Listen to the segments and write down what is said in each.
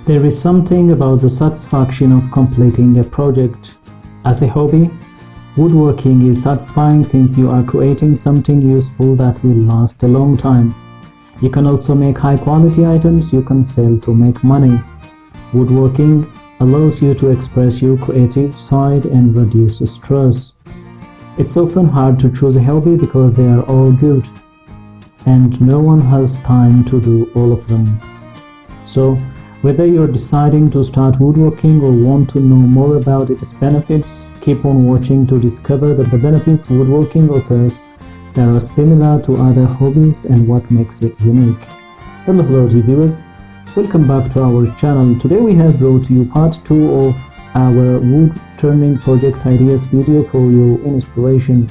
There is something about the satisfaction of completing a project. As a hobby, woodworking is satisfying since you are creating something useful that will last a long time. You can also make high-quality items you can sell to make money. Woodworking allows you to express your creative side and reduce stress. It's often hard to choose a hobby because they are all good, and no one has time to do all of them. So, whether you're deciding to start woodworking or want to know more about its benefits, keep on watching to discover that the benefits woodworking offers that are similar to other hobbies and what makes it unique. Hello viewers, welcome back to our channel. Today we have brought you part 2 of our wood turning project ideas video for your inspiration.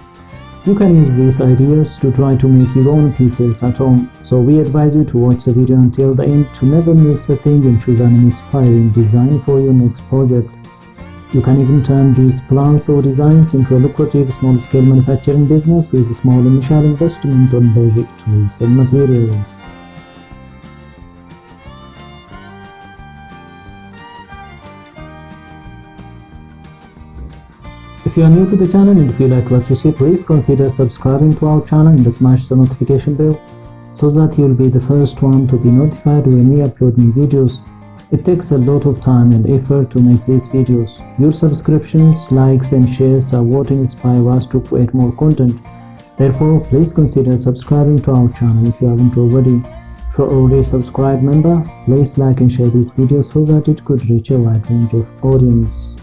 You can use these ideas to try to make your own pieces at home, so we advise you to watch the video until the end to never miss a thing and choose an inspiring design for your next project. You can even turn these plans or designs into a lucrative small-scale manufacturing business with a small initial investment on basic tools and materials. If you are new to the channel and if you like what you see, please consider subscribing to our channel and smash the notification bell so that you will be the first one to be notified when we upload new videos. It takes a lot of time and effort to make these videos. Your subscriptions, likes and shares are what inspire us to create more content. Therefore, please consider subscribing to our channel if you haven't already. If you're already a subscribed member, please like and share this video so that it could reach a wide range of audience.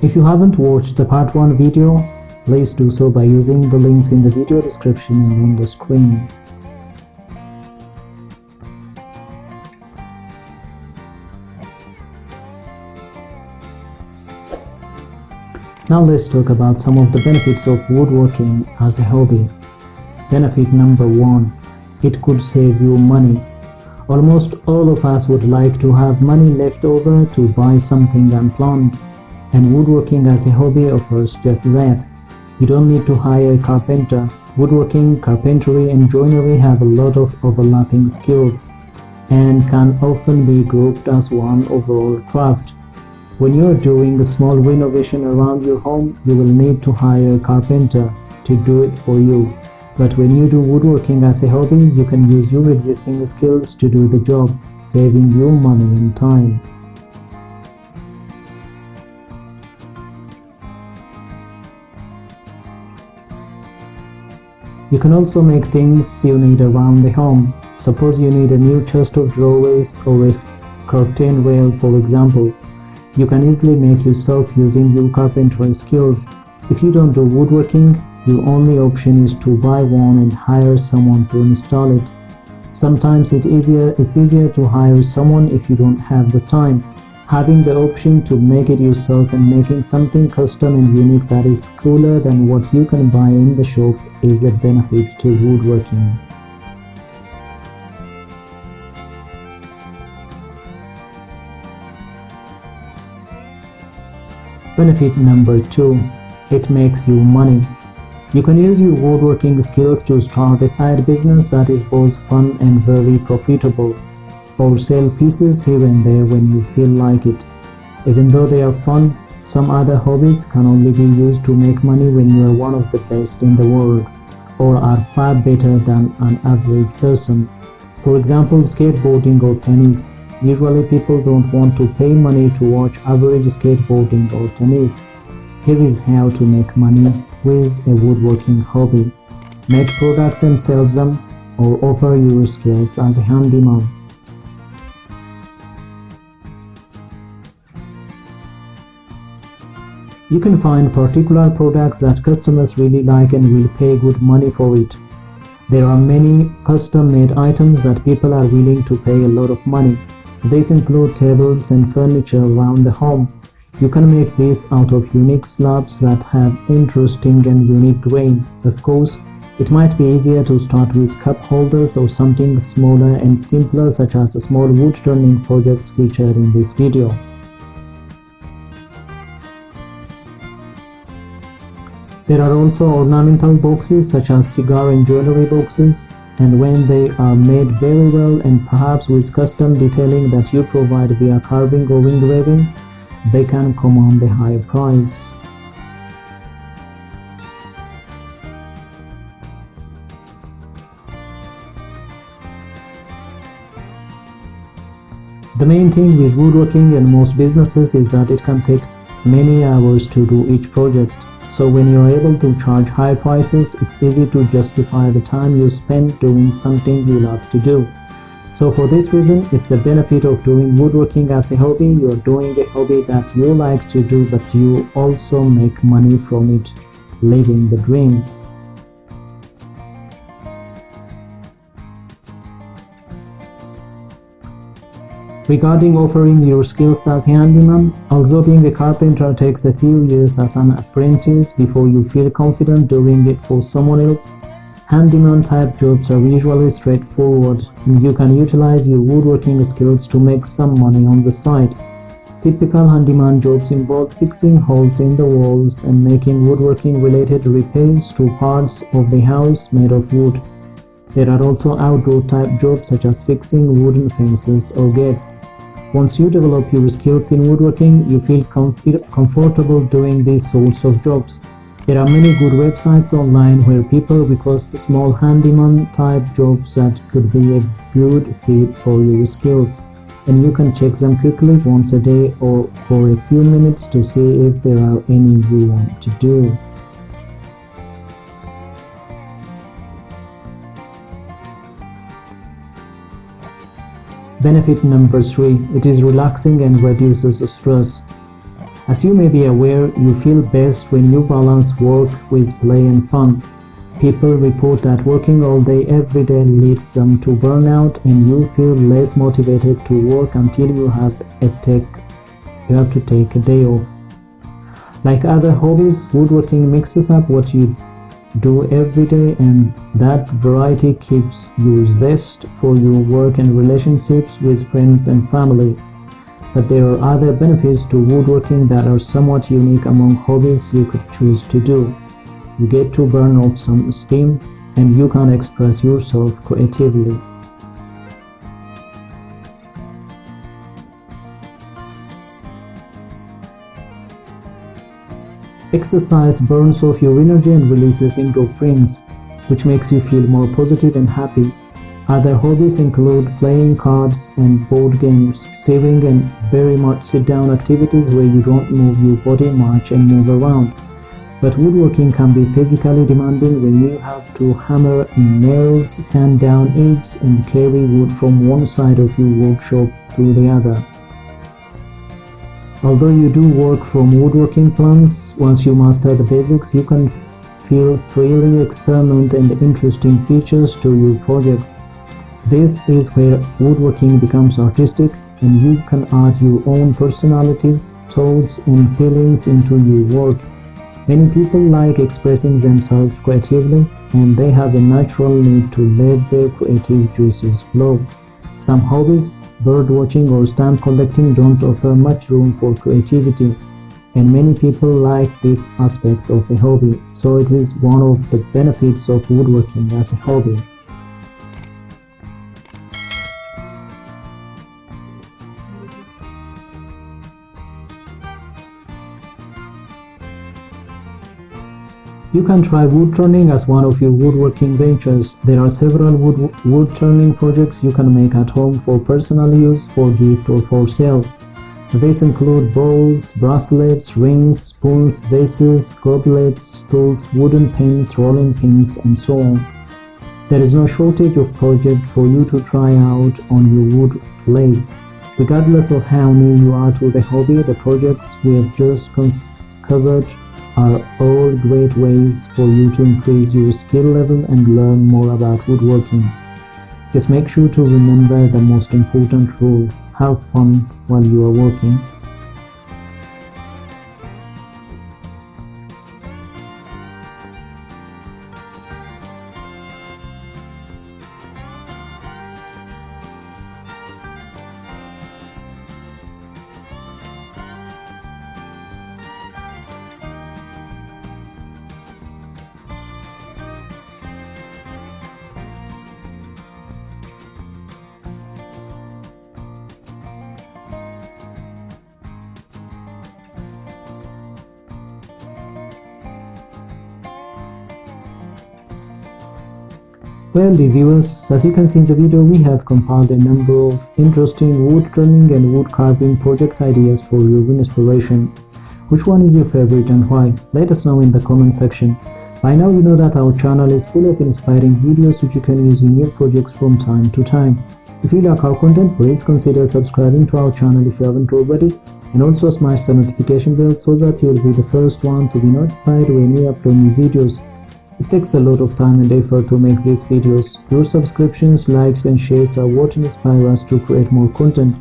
If you haven't watched the part 1 video, please do so by using the links in the video description and on the screen. Now let's talk about some of the benefits of woodworking as a hobby. Benefit number 1. It could save you money. Almost all of us would like to have money left over to buy something unplanned, and woodworking as a hobby offers just that. You don't need to hire a carpenter. Woodworking, carpentry and joinery have a lot of overlapping skills and can often be grouped as one overall craft. When you are doing a small renovation around your home, you will need to hire a carpenter to do it for you. But when you do woodworking as a hobby, you can use your existing skills to do the job, saving you money and time. You can also make things you need around the home. Suppose you need a new chest of drawers or a curtain rail, for example. You can easily make yourself using your carpentry skills. If you don't do woodworking, your only option is to buy one and hire someone to install it. Sometimes it's easier to hire someone if you don't have the time. Having the option to make it yourself and making something custom and unique that is cooler than what you can buy in the shop is a benefit to woodworking. Benefit number 2. It makes you money. You can use your woodworking skills to start a side business that is both fun and very profitable, or sell pieces here and there when you feel like it. Even though they are fun, some other hobbies can only be used to make money when you are one of the best in the world, or are far better than an average person. For example, skateboarding or tennis. Usually people don't want to pay money to watch average skateboarding or tennis. Here is how to make money with a woodworking hobby. Make products and sell them, or offer your skills as a handyman. You can find particular products that customers really like and will pay good money for it. There are many custom-made items that people are willing to pay a lot of money. These include tables and furniture around the home. You can make these out of unique slabs that have interesting and unique grain. Of course, it might be easier to start with cup holders or something smaller and simpler, such as small wood turning projects featured in this video. There are also ornamental boxes such as cigar and jewelry boxes, and when they are made very well and perhaps with custom detailing that you provide via carving or engraving, they can command a higher price. The main thing with woodworking and most businesses is that it can take many hours to do each project. So when you're able to charge high prices, it's easy to justify the time you spend doing something you love to do. So for this reason, it's the benefit of doing woodworking as a hobby. You're doing a hobby that you like to do, but you also make money from it, living the dream. Regarding offering your skills as a handyman, although being a carpenter takes a few years as an apprentice before you feel confident doing it for someone else, handyman type jobs are usually straightforward and you can utilize your woodworking skills to make some money on the side. Typical handyman jobs involve fixing holes in the walls and making woodworking related repairs to parts of the house made of wood. There are also outdoor type jobs such as fixing wooden fences or gates. Once you develop your skills in woodworking, you feel comfortable doing these sorts of jobs. There are many good websites online where people request small handyman type jobs that could be a good fit for your skills, and you can check them quickly once a day or for a few minutes to see if there are any you want to do. Benefit number 3. It is relaxing and reduces stress. As you may be aware, you feel best when you balance work with play and fun. People report that working all day every day leads them to burnout and you feel less motivated to work until you have to take a day off. Like other hobbies, woodworking mixes up what you do every day, and that variety keeps your zest for your work and relationships with friends and family. But there are other benefits to woodworking that are somewhat unique among hobbies you could choose to do. You get to burn off some steam and you can express yourself creatively. Exercise burns off your energy and releases endorphins, which makes you feel more positive and happy. Other hobbies include playing cards and board games, sewing, and very much sit-down activities where you don't move your body much and move around. But woodworking can be physically demanding when you have to hammer in nails, sand down edges, and carry wood from one side of your workshop to the other. Although you do work from woodworking plans, once you master the basics, you can feel freely experiment and interesting features to your projects. This is where woodworking becomes artistic and you can add your own personality, thoughts and feelings into your work. Many people like expressing themselves creatively and they have a natural need to let their creative juices flow. Some hobbies, bird watching or stamp collecting, don't offer much room for creativity, and many people like this aspect of a hobby, so it is one of the benefits of woodworking as a hobby. You can try woodturning as one of your woodworking ventures. There are several wood-turning projects you can make at home for personal use, for gift or for sale. These include bowls, bracelets, rings, spoons, vases, goblets, stools, wooden pins, rolling pins, and so on. There is no shortage of projects for you to try out on your wood lathe. Regardless of how new you are to the hobby, the projects we have just covered are all great ways for you to increase your skill level and learn more about woodworking. Just make sure to remember the most important rule: have fun while you are working. Well, dear viewers, as you can see in the video, we have compiled a number of interesting wood turning and wood carving project ideas for your inspiration. Which one is your favorite and why? Let us know in the comment section. By now you know that our channel is full of inspiring videos which you can use in your projects from time to time. If you like our content, please consider subscribing to our channel if you haven't already, and also smash the notification bell so that you will be the first one to be notified when we upload new videos. It takes a lot of time and effort to make these videos. Your subscriptions, likes and shares are what inspire us to create more content.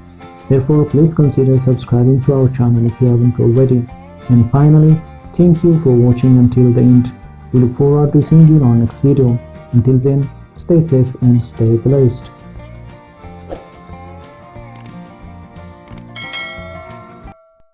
Therefore, please consider subscribing to our channel if you haven't already. And finally, thank you for watching until the end. We look forward to seeing you in our next video. Until then, stay safe and stay blessed.